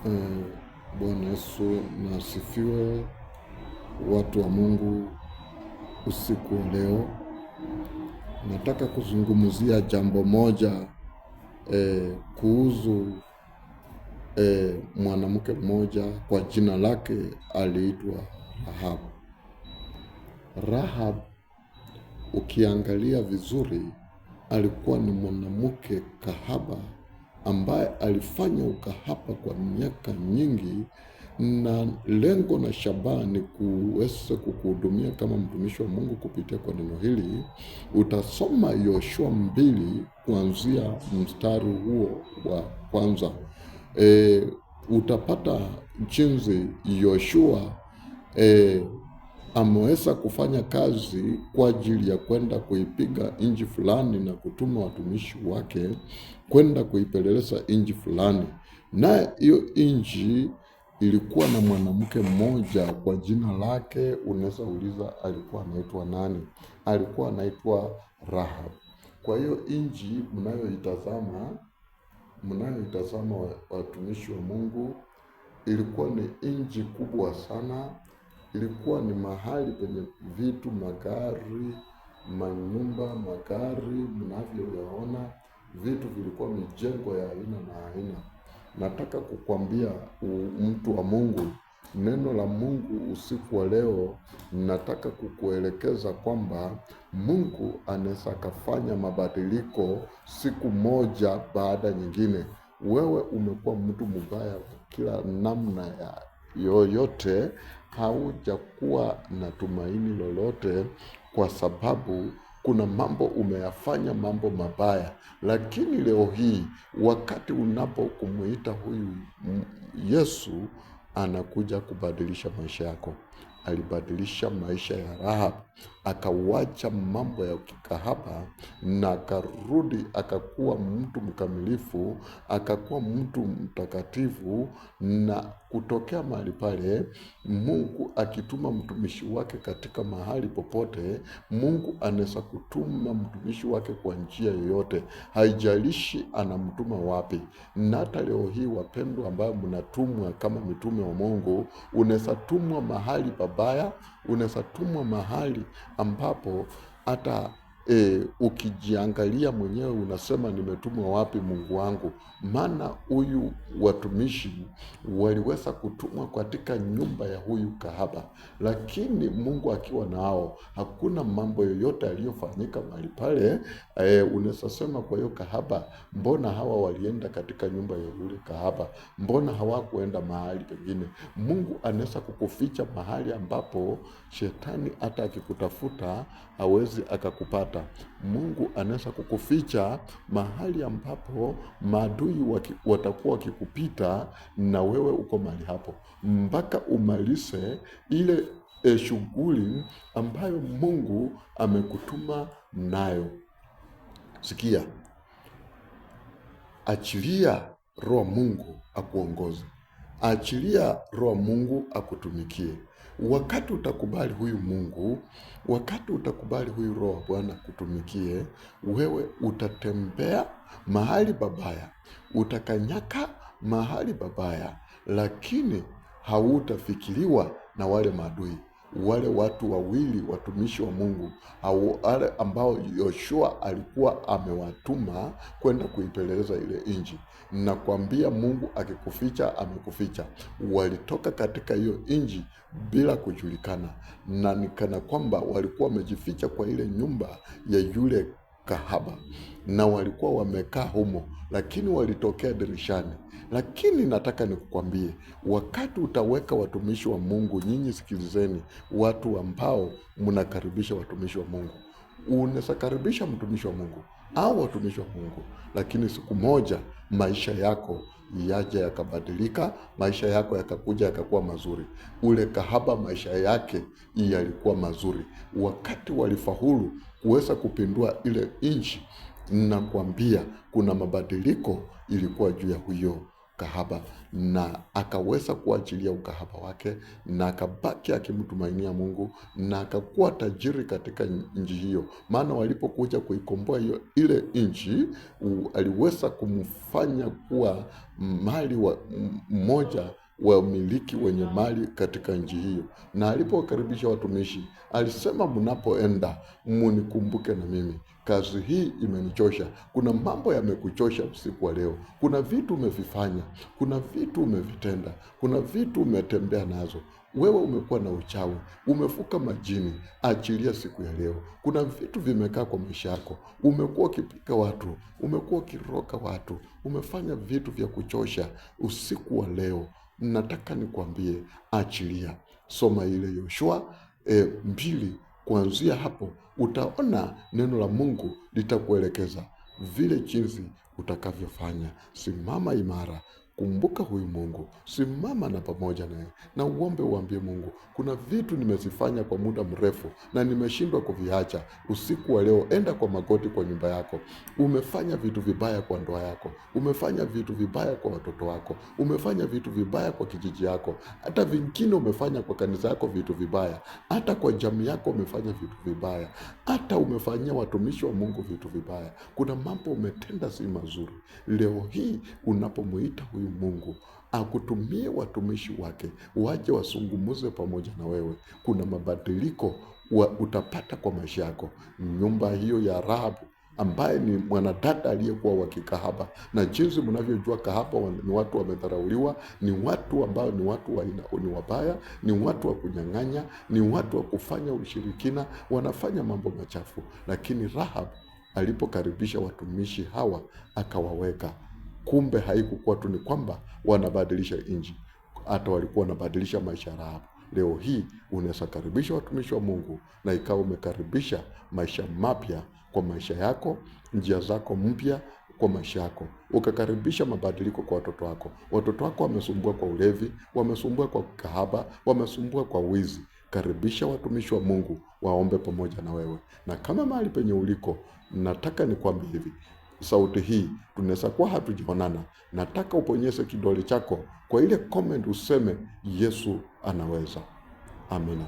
Eh, Bwana Yesu na asifiwe, watu wa Mungu. Usiku wa leo nataka kuzungumzia jambo moja kuhusu mwanamke mmoja kwa jina lake aliitwa Rahab. Rahab, ukiangalia vizuri, alikuwa ni mwanamke kahaba ambaye alifanya ukahaba kwa miaka nyingi, na lengo na shabaha ni kuweza kukuhudumia kama mtumishi wa Mungu kupitia kwa neno hili. Utasoma Yoshua 2 kuanzia mstari huo wa kwanza. Utapata jinsi Yoshua ameweza kufanya kazi kwa ajili ya kwenda kuipiga nchi fulani na kutuma watumishi wake kwenda kuipeleleza nchi fulani, na hiyo nchi ilikuwa na mwanamke mmoja kwa jina lake, unaweza uliza alikuwa anaitwa nani? Alikuwa anaitwa Rahab. Kwa hiyo nchi mnayoitazama watumishi wa Mungu, ilikuwa ni nchi kubwa sana. Ilikuwa ni mahali penye vitu, magari, manyumba, magari, mnavyoyaona, vitu vilikuwa mijengo ya aina na aina. Nataka kukwambia mtu wa Mungu, neno la Mungu usiku wa leo, nataka kukuelekeza kwamba Mungu anaweza akafanya mabadiliko siku moja baada nyingine. Wewe umekuwa mtu mbaya kila namna ya yoyote, haujakuwa na tumaini lolote, kwa sababu kuna mambo umeyafanya, mambo mabaya. Lakini leo hii, wakati unapokumuita huyu Yesu, anakuja kubadilisha maisha yako. Alibadilisha maisha ya Rahab, akawacha mambo ya kikahaba na akarudi, akakuwa mtu mkamilifu, akakuwa mtu mtakatifu. Na kutokea mahali pale, Mungu akituma mtumishi wake katika mahali popote, Mungu anaweza kutuma mtumishi wake kwa njia yoyote, haijalishi anamtuma wapi. Na hata leo hii, wapendwa, ambao mnatumwa kama mitume wa Mungu, unaweza tumwa mahali pabaya, unaweza tumwa mahali ambapo hata ukijiangalia mwenyewe unasema nimetumwa wapi Mungu wangu? Maana huyu watumishi waliweza kutumwa katika nyumba ya huyu kahaba, lakini Mungu akiwa nao, hakuna mambo yoyote yaliyofanyika mahali pale. Unaweza sema, kwa hiyo kahaba, mbona hawa walienda katika nyumba ya yule kahaba? Mbona hawakuenda mahali pengine? Mungu anaweza kukuficha mahali ambapo shetani hata akikutafuta hawezi akakupata. Mungu anaweza kukuficha mahali ambapo maadui watakuwa wakikupita, na wewe uko mahali hapo mpaka umalize ile shughuli ambayo Mungu amekutuma nayo. Sikia, achilia Roho Mungu akuongoze. Achilia Roho Mungu akutumikie. Wakati utakubali huyu Mungu, wakati utakubali huyu Roho Bwana kutumikie, wewe utatembea mahali babaya, utakanyaka mahali babaya, lakini hautafikiriwa na wale maadui. Wale watu wawili watumishi wa Mungu, wale ambao Yoshua alikuwa amewatuma kwenda kuipeleleza ile nchi, nakwambia Mungu akikuficha, amekuficha. Walitoka katika hiyo nchi bila kujulikana, na nikana kwamba walikuwa wamejificha kwa ile nyumba ya yule kahaba, na walikuwa wamekaa humo, lakini walitokea dirishani. Lakini nataka nikukwambie, wakati utaweka watumishi wa Mungu, nyinyi sikilizeni, watu ambao mnakaribisha watumishi wa Mungu. Unaweza karibisha mtumishi wa Mungu au watumishi wa Mungu, lakini siku moja maisha yako yaje yakabadilika, maisha yako yakakuja yakakuwa mazuri. Ule kahaba maisha yake yalikuwa mazuri. Wakati walifaulu kuweza kupindua ile nchi, nakwambia kuna mabadiliko ilikuwa juu ya huyo kahaba, na akaweza kuachilia ukahaba wake, na akabaki akimtumainia Mungu, na akakuwa tajiri katika nchi hiyo. Maana walipokuja kuikomboa ile nchi, aliweza kumfanya kuwa mali wa mmoja wa miliki wenye mali katika nchi hiyo. Na alipowakaribisha watumishi, alisema, mnapoenda munikumbuke na mimi, kazi hii imenichosha. Kuna mambo yamekuchosha usiku wa leo, kuna vitu umevifanya, kuna vitu umevitenda, kuna vitu umetembea nazo. Wewe umekuwa na uchawi, umefuka majini, achilia siku ya leo. Kuna vitu vimekaa kwa maisha yako, umekuwa ukipiga watu, umekuwa ukiroka watu, umefanya vitu vya kuchosha. Usiku wa leo nataka nikwambie, achilia. Soma ile Yoshua 2. Kuanzia hapo utaona neno la Mungu litakuelekeza vile jinsi utakavyofanya. Simama imara, kumbuka huyu Mungu, simama na pamoja naye, na uambie Mungu, kuna vitu nimezifanya kwa muda mrefu na nimeshindwa kuviacha. Usiku wa leo enda kwa magoti kwa nyumba yako. Umefanya vitu vibaya kwa ndoa yako, umefanya vitu vibaya kwa watoto wako, umefanya vitu vibaya kwa kijiji yako, hata vingine umefanya kwa kanisa yako vitu vibaya, hata kwa jamii yako umefanya vitu vibaya, hata umefanyia watumishi wa Mungu vitu vibaya. Kuna mambo umetenda si mazuri. Leo hii unapomuita huyu Mungu akutumie watumishi wake waje wasungumuze pamoja na wewe, kuna mabadiliko utapata kwa maisha yako. Nyumba hiyo ya Rahabu ambaye ni mwanadada aliyekuwa wa kikahaba, na jinsi mnavyojua kahaba ni watu wamedharauliwa, ni watu ambao ni watu ni wabaya, ni watu wa kunyang'anya, ni watu wa kufanya ushirikina, wanafanya mambo machafu. Lakini Rahabu alipokaribisha watumishi hawa akawaweka. Kumbe haikukuwa tu ni kwamba wanabadilisha nchi, hata walikuwa wanabadilisha maisha ya Rahabu. Leo hii unaweza karibisha watumishi wa Mungu na ikawa umekaribisha maisha mapya kwa maisha yako, njia zako mpya kwa maisha yako, ukakaribisha mabadiliko kwa watoto wako. Watoto wako wamesumbua kwa ulevi, wamesumbua kwa kahaba, wamesumbua kwa wizi. Karibisha watumishi wa Mungu waombe pamoja na wewe. Na kama mahali penye uliko, nataka nikwambie hivi, sauti hii tunaweza kuwa hatujaonana, nataka uponyeze kidole chako kwa ile comment useme Yesu anaweza. Amina.